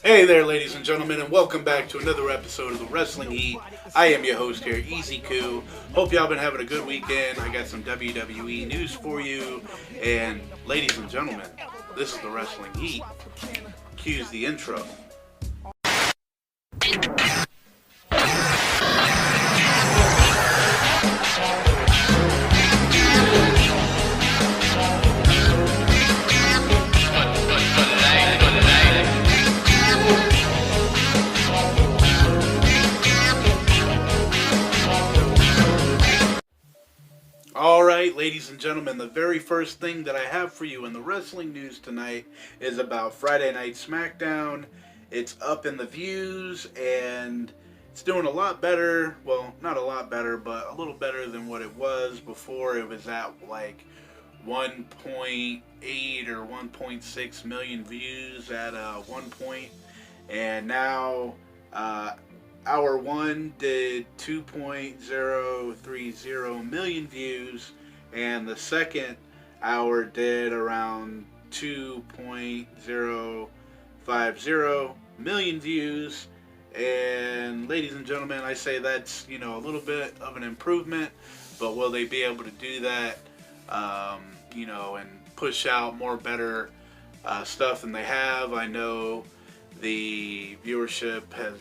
Hey there, ladies and gentlemen, and welcome back to another episode of the Wrestling Heat. I am your host here, Easy Koo. Hope y'all been having a good weekend. I got some WWE news for you. And ladies and gentlemen, this is the Wrestling Heat. Cues the intro. Alright, ladies and gentlemen, the very first thing that I have for you in the wrestling news tonight is about Friday Night Smackdown. It's up in the views, and it's doing a lot better. Well, not a lot better, but a little better than what it was before. It was at like 1.8 or 1.6 million views at one point, and now Hour 1 did 2.030 million views, and the second hour did around 2.050 million views. And ladies and gentlemen, I say that's, a little bit of an improvement, but will they be able to do that, and push out more better stuff than they have? I know the viewership has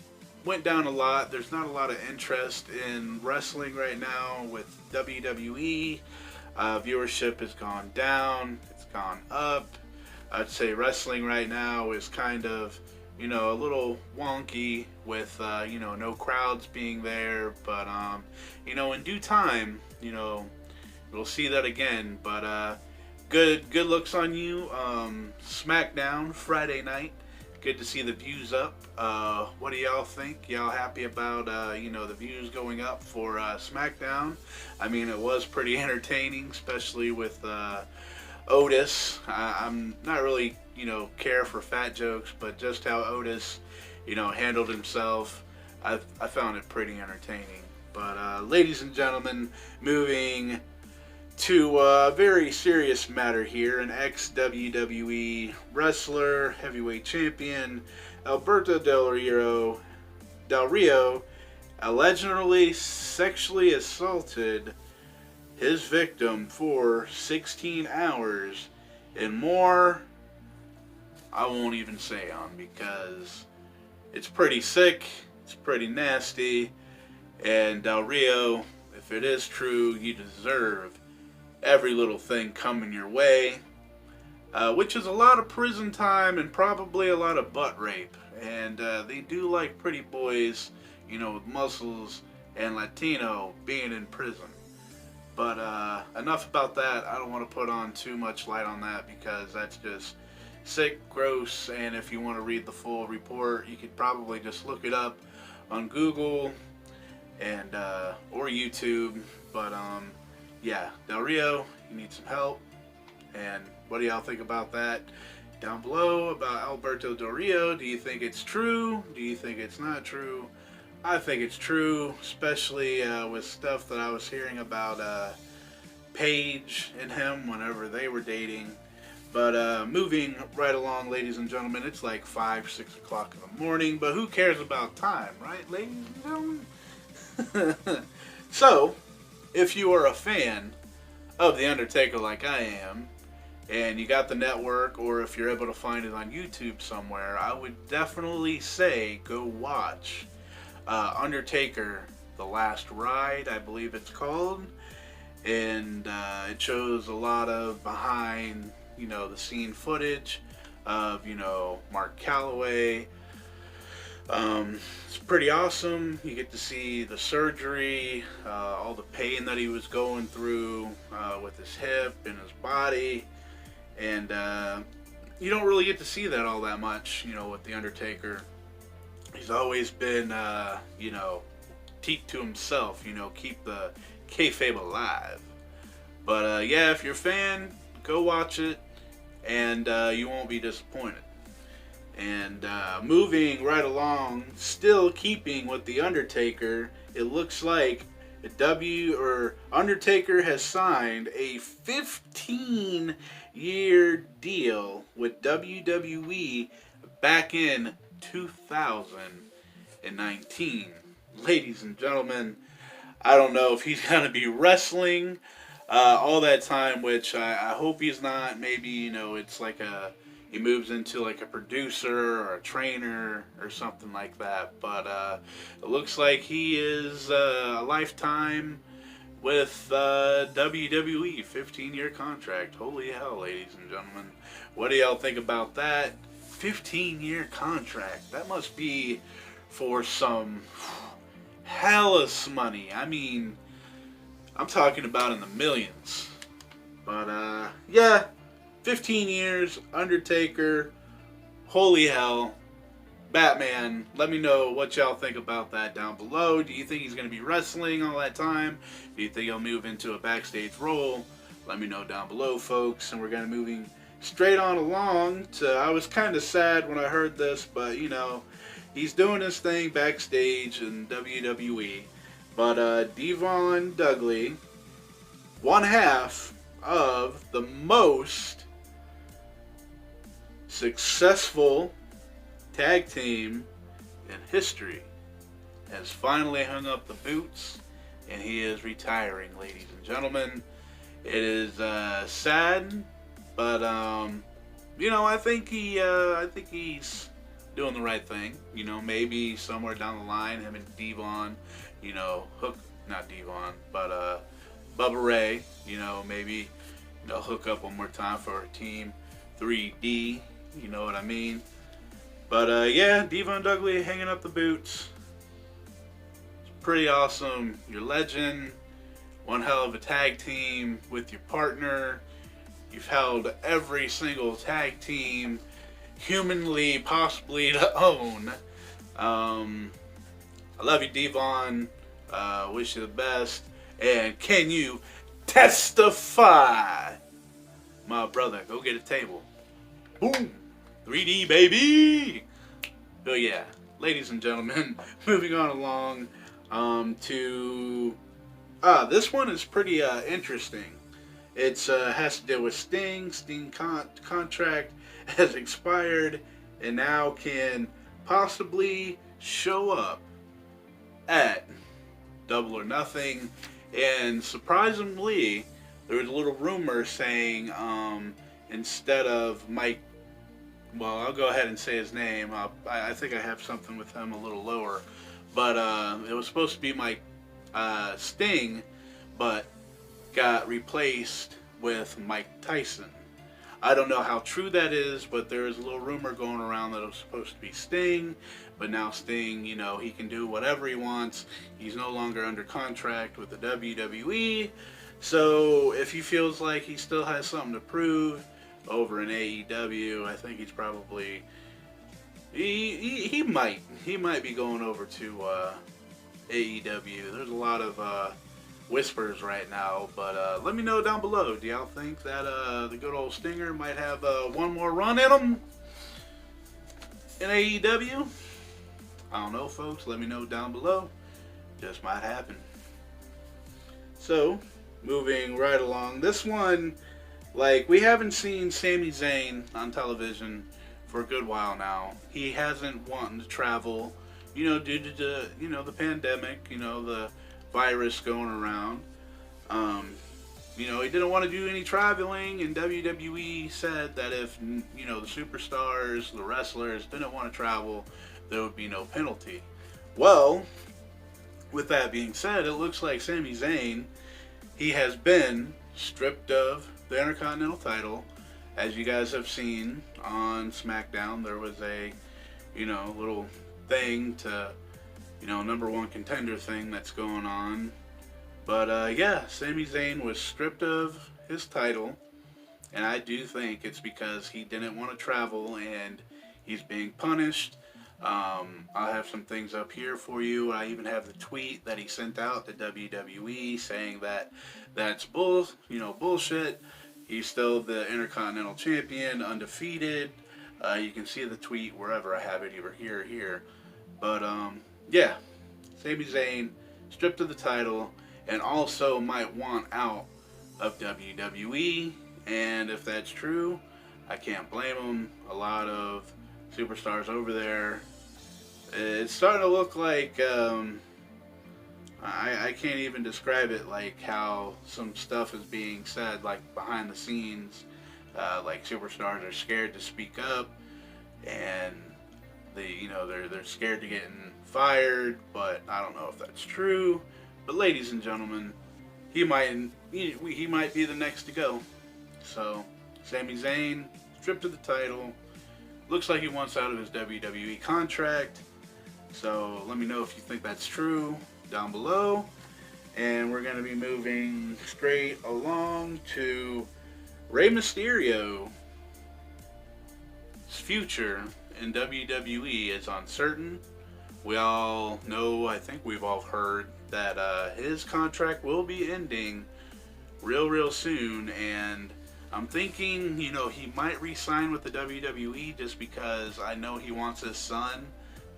went down a lot. There's not a lot of interest in wrestling right now with WWE. Viewership has gone down. It's gone up. I'd say wrestling right now is kind of, a little wonky with, no crowds being there. But, in due time, we'll see that again. But good looks on you. Smackdown Friday night. Good to see the views up. What do y'all think? Y'all happy about, the views going up for SmackDown? I mean, it was pretty entertaining, especially with Otis. I'm not really, care for fat jokes, but just how Otis, handled himself, I found it pretty entertaining. But, ladies and gentlemen, moving to a very serious matter here. An ex-WWE wrestler, heavyweight champion, Alberto Del Rio allegedly sexually assaulted his victim for 16 hours, and more I won't even say on, because it's pretty sick, it's pretty nasty, and Del Rio, if it is true, you deserve every little thing coming your way, which is a lot of prison time and probably a lot of butt rape. And they do like pretty boys, with muscles and Latino being in prison. But enough about that. I don't want to put on too much light on that, because that's just sick, gross, and if you want to read the full report, you could probably just look it up on Google and or YouTube. But yeah, Del Rio, you need some help. And what do y'all think about that down below about Alberto Del Rio? Do you think it's true? Do you think it's not true? I think it's true, especially with stuff that I was hearing about Paige and him whenever they were dating. But moving right along, ladies and gentlemen, it's like 5, 6 o'clock in the morning, but who cares about time, right, ladies and gentlemen? So, if you are a fan of The Undertaker like I am, and you got the network, or if you're able to find it on YouTube somewhere, I would definitely say go watch Undertaker The Last Ride, I believe it's called. And it shows a lot of behind, the scene footage of, Mark Calloway. It's pretty awesome. You get to see the surgery, all the pain that he was going through with his hip and his body, and you don't really get to see that all that much, with The Undertaker. He's always been, keep to himself, keep the kayfabe alive. But yeah, if you're a fan, go watch it, and you won't be disappointed. And moving right along, still keeping with The Undertaker, it looks like Undertaker has signed a 15-year deal with WWE back in 2019. Ladies and gentlemen, I don't know if he's going to be wrestling all that time, which I hope he's not. Maybe, it's like he moves into like a producer or a trainer or something like that. But it looks like he is a lifetime with WWE, 15-year contract. Holy hell, ladies and gentlemen. What do y'all think about that? 15-year contract. That must be for some hellas money. I mean, I'm talking about in the millions. But, yeah, 15 years, Undertaker, holy hell, Batman. Let me know what y'all think about that down below. Do you think he's going to be wrestling all that time? Do you think he'll move into a backstage role? Let me know down below, folks. And we're going to moving straight on along to, I was kind of sad when I heard this, but, he's doing his thing backstage in WWE. But Duvall and Ugly, one half of the most successful tag team in history, has finally hung up the boots, and he is retiring, ladies and gentlemen. It is sad, but I think he's doing the right thing. Maybe somewhere down the line, him and Devon, not Devon, but Bubba Ray, maybe they'll hook up one more time for Team 3D. You know what I mean? But yeah, Duvall and Ugly hanging up the boots. It's pretty awesome. You're legend. One hell of a tag team with your partner. You've held every single tag team humanly possibly to own. I love you, Devon. Wish you the best. And can you testify? My brother, go get a table. Boom! 3D, baby! But yeah, ladies and gentlemen, moving on along to... this one is pretty interesting. It has to do with Sting. Sting contract has expired and now can possibly show up at Double or Nothing. And surprisingly, there was a little rumor saying instead of Mike, well, I'll go ahead and say his name. I think I have something with him a little lower. But it was supposed to be Mike Sting, but got replaced with Mike Tyson. I don't know how true that is, but there is a little rumor going around that it was supposed to be Sting, but now Sting, he can do whatever he wants. He's no longer under contract with the WWE, so if he feels like he still has something to prove over in AEW, I think he's probably, he might be going over to AEW. There's a lot of whispers right now, but let me know down below. Do y'all think that the good old Stinger might have one more run in him in AEW? I don't know, folks. Let me know down below. Just might happen. So, moving right along. This one, we haven't seen Sami Zayn on television for a good while now. He hasn't wanted to travel, due to the pandemic, the virus going around. He didn't want to do any traveling, and WWE said that if, the superstars, the wrestlers didn't want to travel, there would be no penalty. Well, with that being said, it looks like Sami Zayn, he has been stripped of the Intercontinental title. As you guys have seen on Smackdown, there was a, little thing to, number one contender thing that's going on. But yeah, Sami Zayn was stripped of his title, and I do think it's because he didn't want to travel and he's being punished. I'll have some things up here for you. I even have the tweet that he sent out to WWE saying that that's bullshit. He's still the Intercontinental Champion, undefeated. You can see the tweet wherever I have it, either here or here. But yeah, Sami Zayn stripped of the title and also might want out of WWE. And if that's true, I can't blame him. A lot of superstars over there. It's starting to look like I can't even describe it, like how some stuff is being said, like behind the scenes, like superstars are scared to speak up, and they're scared to getting fired. But I don't know if that's true. But ladies and gentlemen, he might be the next to go. So Sami Zayn stripped of the title. Looks like he wants out of his WWE contract. So let me know if you think that's true down below. And we're going to be moving straight along to Rey Mysterio's future in WWE is uncertain. We all know, I think we've all heard that his contract will be ending real soon, and I'm thinking, he might re-sign with the WWE just because I know he wants his son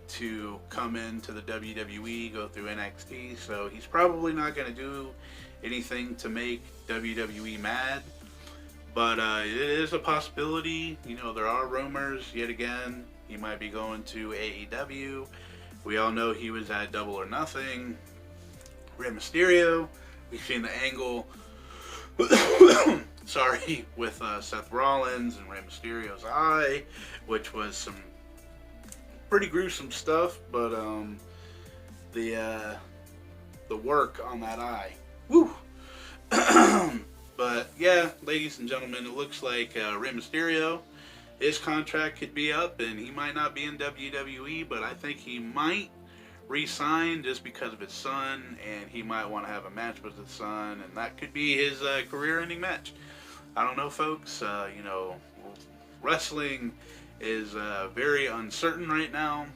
to come into the WWE, go through NXT, so he's probably not going to do anything to make WWE mad. But it is a possibility. There are rumors, yet again, he might be going to AEW. We all know he was at Double or Nothing. Rey Mysterio, we've seen the angle with Seth Rollins and Rey Mysterio's eye, which was some pretty gruesome stuff, but the work on that eye, woo. But yeah, ladies and gentlemen, it looks like Rey Mysterio, his contract could be up, and he might not be in WWE, but I think he might re-sign just because of his son, and he might want to have a match with his son, and that could be his career-ending match. I don't know, folks. Wrestling is very uncertain right now,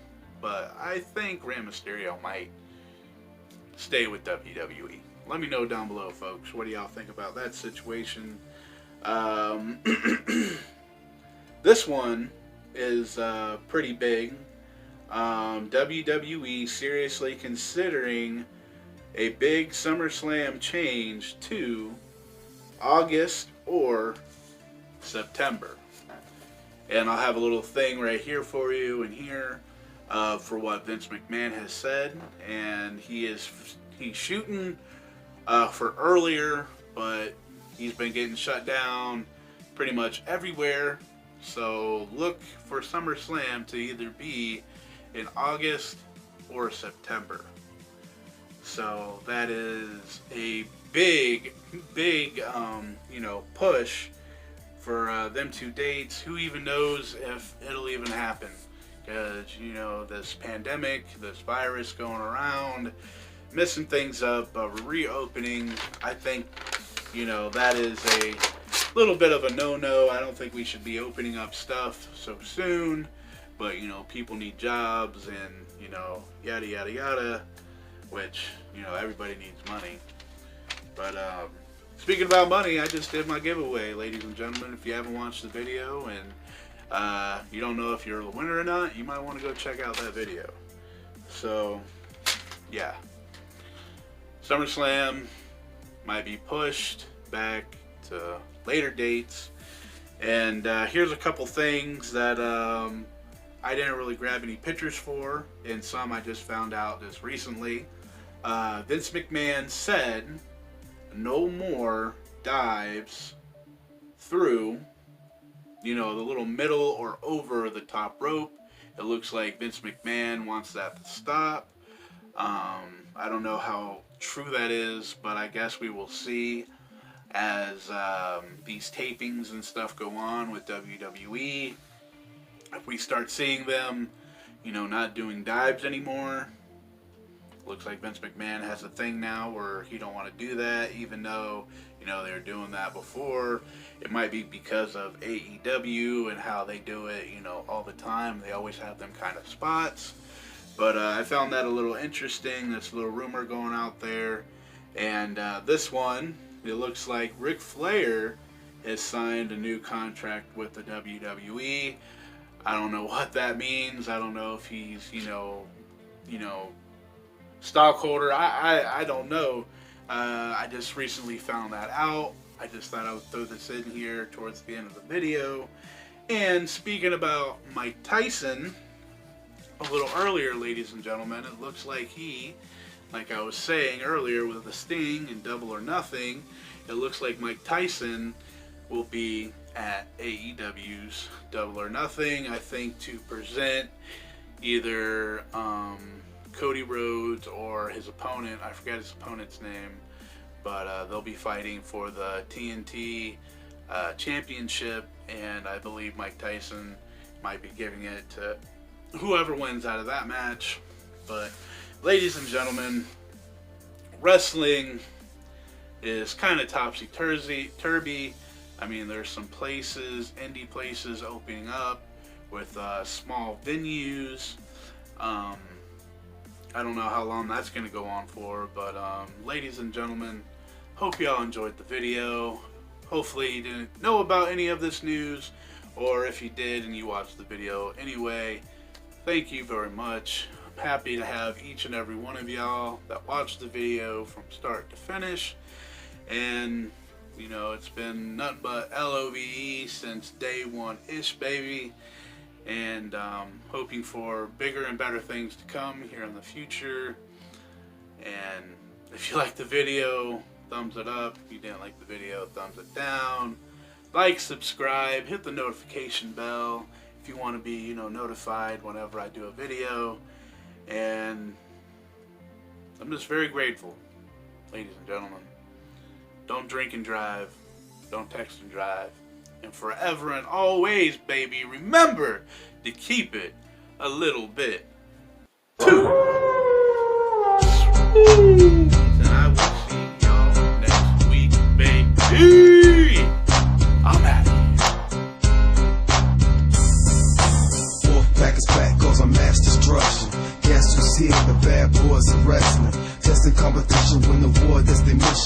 but I think Rey Mysterio might stay with WWE. Let me know down below, folks. What do y'all think about that situation? This one is pretty big. WWE seriously considering a big SummerSlam change to August or September. And I'll have a little thing right here for you and here for what Vince McMahon has said. And he's shooting for earlier, but he's been getting shut down pretty much everywhere. So look for SummerSlam to either be in August or September. So that is a big push for them two dates. Who even knows if it'll even happen? Because, this pandemic, this virus going around, messing things up, reopening, I think, that is a little bit of a no-no. I don't think we should be opening up stuff so soon. But, people need jobs and, yada, yada, yada, which, everybody needs money. But, speaking about money, I just did my giveaway, ladies and gentlemen. If you haven't watched the video and you don't know if you're the winner or not, you might want to go check out that video. So, yeah. SummerSlam might be pushed back to later dates. And here's a couple things that I didn't really grab any pictures for, and some I just found out just recently. Vince McMahon said no more dives through, the little middle or over the top rope. It looks like Vince McMahon wants that to stop. I don't know how true that is, but I guess we will see as these tapings and stuff go on with WWE. If we start seeing them, not doing dives anymore. Looks like Vince McMahon has a thing now where he don't want to do that, even though, they were doing that before. It might be because of AEW and how they do it, all the time. They always have them kind of spots. But I found that a little interesting. This little rumor going out there. And this one, it looks like Ric Flair has signed a new contract with the WWE. I don't know what that means. I don't know if he's, stockholder. I don't know. I just recently found that out. I just thought I would throw this in here towards the end of the video. And speaking about Mike Tyson, a little earlier, ladies and gentlemen, it looks like like I was saying earlier with the Sting and Double or Nothing, it looks like Mike Tyson will be at AEW's Double or Nothing, I think, to present either Cody Rhodes or his opponent. I forget his opponent's name, but they'll be fighting for the TNT championship, and I believe Mike Tyson might be giving it to whoever wins out of that match. But ladies and gentlemen, wrestling is kind of topsy-turvy. I mean, there's some places, indie places opening up with small venues. I don't know how long that's going to go on for, but ladies and gentlemen, hope y'all enjoyed the video. Hopefully you didn't know about any of this news, or if you did and you watched the video anyway, thank you very much. I'm happy to have each and every one of y'all that watched the video from start to finish. And, you know, it's been nothing but LOVE since day one-ish, baby. And hoping for bigger and better things to come here in the future. And if you liked the video, thumbs it up. If you didn't like the video, thumbs it down. Like, subscribe, hit the notification bell if you want to be, you know, notified whenever I do a video. And I'm just very grateful, ladies and gentlemen. Don't drink and drive. Don't text and drive. And forever and always, baby, remember to keep it a little bit too sweet. And I will see y'all next week, baby. I'm out of here. Fourth pack is back, cause I'm mass destruction. Guess who's here? The bad boys of wrestling. Testing competition, win the war, that's their mission.